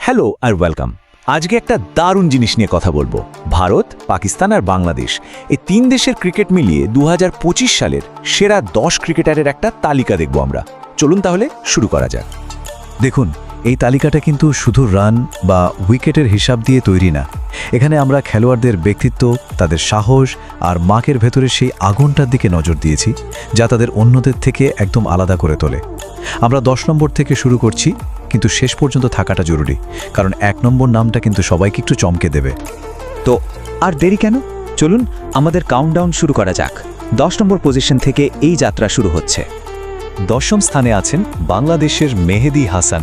Hello আর welcome. আজকে একটা দারুণ জিনিস নিয়ে কথা বলবো। ভারত, পাকিস্তান আর বাংলাদেশ এই তিন দেশের ক্রিকেট মিলিয়ে 2025 সালের সেরা 10 ক্রিকেটারের একটা তালিকা দেখব আমরা। চলুন তাহলে শুরু করা যাক। দেখুন, এই তালিকাটা কিন্তু শুধু রান বা উইকেটের হিসাব দিয়ে তৈরি না। এখানে আমরা খেলোয়াড়দের ব্যক্তিত্ব, তাদের সাহস আর মাকের ভেতরে সেই আগুনটার দিকে নজর দিয়েছি, যা তাদের অন্যদের থেকে একদম আলাদা করে তোলে। আমরা 10 নম্বর থেকে শুরু করছি, কিন্তু শেষ পর্যন্ত থাকাটা জরুরি, কারণ 1 নম্বর নামটা কিন্তু সবাইকে একটু চমকে দেবে। তো আর দেরি কেন, চলুন আমাদের কাউন্টডাউন শুরু করা যাক। 10 নম্বর পজিশন থেকে এই যাত্রা শুরু হচ্ছে। 10ম স্থানে আছেন বাংলাদেশের মেহেদী হাসান।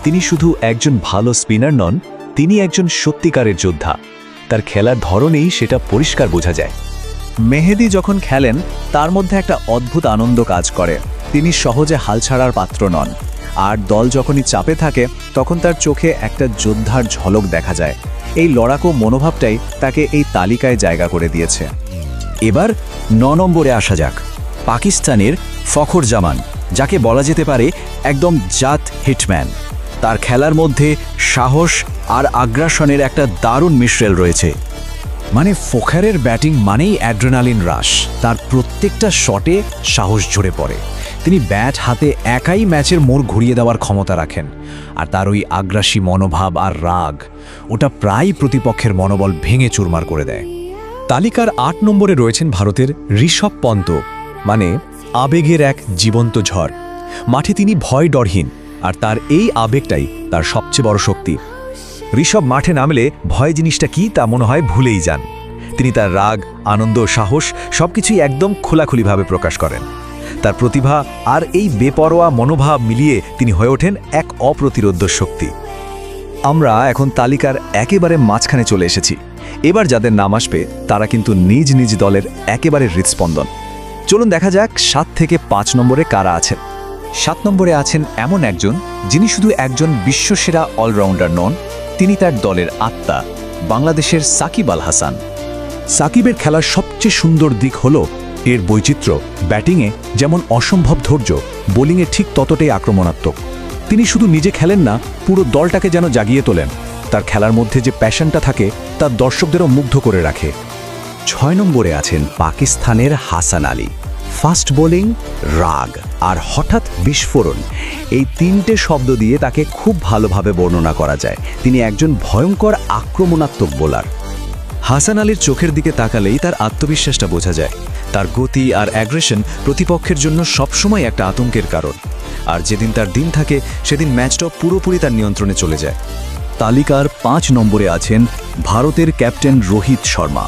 তিনি শুধু একজন ভালো স্পিনার নন, তিনি একজন সত্যিকারের যোদ্ধা। তার খেলার ধরনেই সেটা পরিষ্কার বোঝা যায়। মেহেদী যখন খেলেন তার মধ্যে একটা অদ্ভুত আনন্দ কাজ করে। তিনি সহজে হাল ছাড়ার পাত্র নন, আর দল যখনই চাপে থাকে তখন তার চোখে একটা যোদ্ধার ঝলক দেখা যায়। এই লড়াকু মনোভাবটাই তাকে এই তালিকায় জায়গা করে দিয়েছে। এবার 9 নম্বরে আসা যাক। পাকিস্তানের ফখর জামান, যাকে বলা যেতে পারে একদম জাত হিটম্যান। তার খেলার মধ্যে সাহস আর আগ্রাসনের একটা দারুণ মিশ্রেল রয়েছে। মানে ফখরের ব্যাটিং মানেই অ্যাড্রেনালিন রাশ। তার প্রত্যেকটা শটে সাহস ঝরে পড়ে। তিনি ব্যাট হাতে একাই ম্যাচের মোড় ঘুরিয়ে দেওয়ার ক্ষমতা রাখেন, আর তার ওই আগ্রাসী মনোভাব আর রাগ, ওটা প্রায় প্রতিপক্ষের মনোবল ভেঙে চুরমার করে দেয়। তালিকার 8 নম্বরে রয়েছেন ভারতের ঋষভ পন্ত, মানে আবেগের এক জীবন্ত ঝড়। মাঠে তিনি ভয় ডরহীন, আর তার এই আবেগটাই তার সবচেয়ে বড় শক্তি। ঋষভ মাঠে নামলে ভয় জিনিসটা কি তা মনে হয় ভুলেই যান। তিনি তার রাগ, আনন্দ, সাহস সবকিছুই একদম খোলাখুলিভাবে প্রকাশ করেন। তার প্রতিভা আর এই বেপরোয়া মনোভাব মিলিয়ে তিনি হয়ে ওঠেন এক অপ্রতিরোধ্য শক্তি। আমরা এখন তালিকার একেবারে মাঝখানে চলে এসেছি। এবার যাদের নাম আসবে তারা কিন্তু নিজ নিজ দলের একেবারে হৃৎস্পন্দন। চলুন দেখা যাক 7 থেকে 5 নম্বরে কারা আছেন। 7 নম্বরে আছেন এমন একজন, যিনি শুধু একজন বিশ্বসেরা অলরাউন্ডার নন, তিনি তার দলের আত্মা, বাংলাদেশের সাকিব আল হাসান। সাকিবের খেলার সবচেয়ে সুন্দর দিক হলো এর বৈচিত্র্য। ব্যাটিংয়ে যেমন অসম্ভব ধৈর্য, বোলিংয়ে ঠিক ততটাই আক্রমণাত্মক। তিনি শুধু নিজে খেলেন না, পুরো দলটাকে যেন জাগিয়ে তোলেন। তার খেলার মধ্যে যে প্যাশনটা থাকে তা দর্শকদেরও মুগ্ধ করে রাখে। 6 নম্বরে আছেন পাকিস্তানের হাসান আলী। ফাস্ট বোলিং, রাগ আর হঠাৎ বিস্ফোরণ, এই 3টে শব্দ দিয়ে তাকে খুব ভালোভাবে বর্ণনা করা যায়। তিনি একজন ভয়ঙ্কর আক্রমণাত্মক বোলার। হাসান আলীর চোখের দিকে তাকালেই তার আত্মবিশ্বাসটা বোঝা যায়। তার গতি আর অ্যাগ্রেশন প্রতিপক্ষের জন্য সবসময় একটা আতঙ্কের কারণ। আর যেদিন তার দিন থাকে সেদিন ম্যাচটা পুরোপুরি তার নিয়ন্ত্রণে চলে যায়। তালিকার 5 নম্বরে আছেন ভারতের ক্যাপ্টেন রোহিত শর্মা।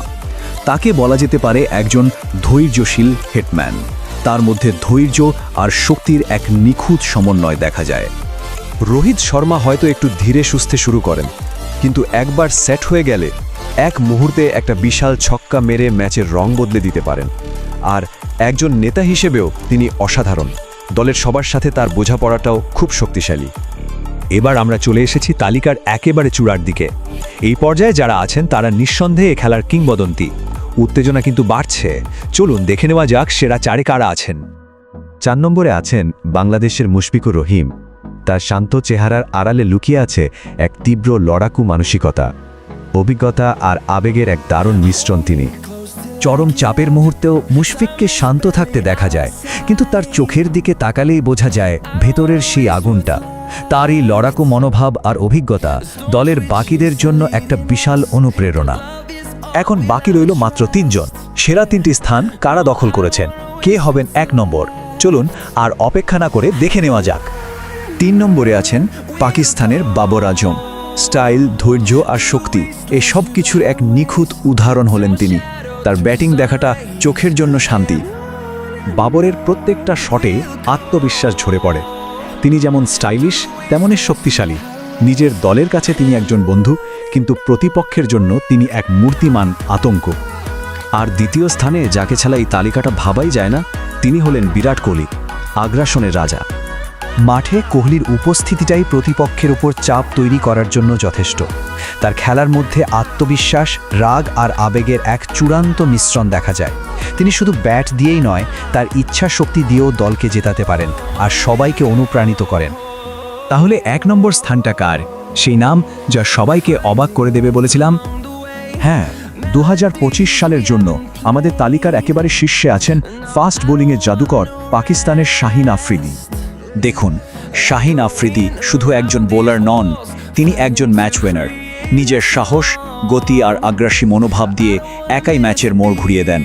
তাকে বলা যেতে পারে একজন ধৈর্যশীল হিটম্যান। তার মধ্যে ধৈর্য আর শক্তির এক নিখুঁত সমন্বয় দেখা যায়। রোহিত শর্মা হয়তো একটু ধীরে সুস্থে শুরু করেন, কিন্তু একবার সেট হয়ে গেলে এক মুহূর্তে একটা বিশাল ছক্কা মেরে ম্যাচের রং বদলে দিতে পারেন। আর একজন নেতা হিসেবেও তিনি অসাধারণ। দলের সবার সাথে তার বোঝাপড়াটাও খুব শক্তিশালী। এবার আমরা চলে এসেছি তালিকার একেবারে চূড়ার দিকে। এই পর্যায়ে যারা আছেন তারা নিঃসন্দেহে খেলার কিংবদন্তি। উত্তেজনা কিন্তু বাড়ছে। চলুন দেখে নেওয়া যাক সেরা 4 কারা আছেন। 4 নম্বরে আছেন বাংলাদেশের মুশফিকুর রহিম। তার শান্ত চেহারার আড়ালে লুকিয়ে আছে এক তীব্র লড়াকু মানসিকতা, অভিজ্ঞতা আর আবেগের এক দারুণ মিশ্রণ। তিনি চরম চাপের মুহূর্তেও মুশফিককে শান্ত থাকতে দেখা যায়, কিন্তু তার চোখের দিকে তাকালেই বোঝা যায় ভেতরের সেই আগুনটা। তার এই লড়াকু মনোভাব আর অভিজ্ঞতা দলের বাকিদের জন্য একটা বিশাল অনুপ্রেরণা। এখন বাকি রইল মাত্র 3 জন। সেরা 3টি স্থান কারা দখল করেছেন, কে হবেন 1 নম্বর, চলুন আর অপেক্ষা না করে দেখে নেওয়া যাক। 3 নম্বরে আছেন পাকিস্তানের বাবর আজম। স্টাইল, ধৈর্য আর শক্তি, এই সব কিছুর এক নিখুঁত উদাহরণ হলেন তিনি। তার ব্যাটিং দেখাটা চোখের জন্য শান্তি। বাবরের প্রত্যেকটা শটে আত্মবিশ্বাস ঝরে পড়ে। তিনি যেমন স্টাইলিশ তেমনই শক্তিশালী। নিজের দলের কাছে তিনি একজন বন্ধু, কিন্তু প্রতিপক্ষের জন্য তিনি এক মূর্তিমান আতঙ্ক। আর দ্বিতীয় স্থানে যাকে ছাড়া এই তালিকাটা ভাবাই যায় না, তিনি হলেন বিরাট কোহলি, আগ্রাসনের রাজা। মাঠে কোহলির উপস্থিতিটাই প্রতিপক্ষের উপর চাপ তৈরি করার জন্য যথেষ্ট। তার খেলার মধ্যে আত্মবিশ্বাস, রাগ আর আবেগের এক চূড়ান্ত মিশ্রণ দেখা যায়। তিনি শুধু ব্যাট দিয়েই নয়, তার ইচ্ছা শক্তি দিয়েও দলকে জেতাতে পারেন আর সবাইকে অনুপ্রাণিত করেন। তাহলে 1 নম্বর স্থানটা কার, সেই নাম যা সবাইকে অবাক করে দেবে বলেছিলাম। হ্যাঁ, 2025 সালের জন্য আমাদের তালিকার একেবারে শীর্ষে আছেন ফাস্ট বোলিংয়ের জাদুকর পাকিস্তানের শাহিন আফ্রিদি। দেখুন, শাহিন আফ্রিদি শুধু একজন বোলার নন, তিনি একজন ম্যাচ উইনার। নিজের সাহস, গতি আর আগ্রাসী মনোভাব দিয়ে একাই ম্যাচের মোড় ঘুরিয়ে দেন।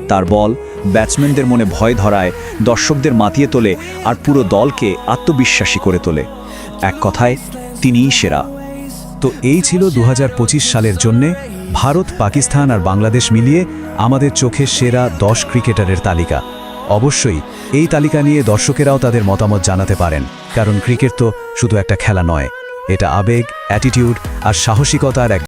তার বল ব্যাটসম্যানদের মনে ভয় ধরায়, দর্শকদের মাতিয়ে তোলে আর পুরো দলকে আত্মবিশ্বাসী করে তোলে। এক কথায় তিনিই সেরা। তো এই ছিল 2025 সালের জন্যে ভারত, পাকিস্তান আর বাংলাদেশ মিলিয়ে আমাদের চোখে সেরা 10 ক্রিকেটারের তালিকা। অবশ্যই এই তালিকা নিয়ে দর্শকেরাও তাদের মতামত জানাতে পারেন, কারণ ক্রিকেট তো শুধু একটা খেলা নয়, এটা আবেগ, অ্যাটিটিউড আর সাহসিকতার এক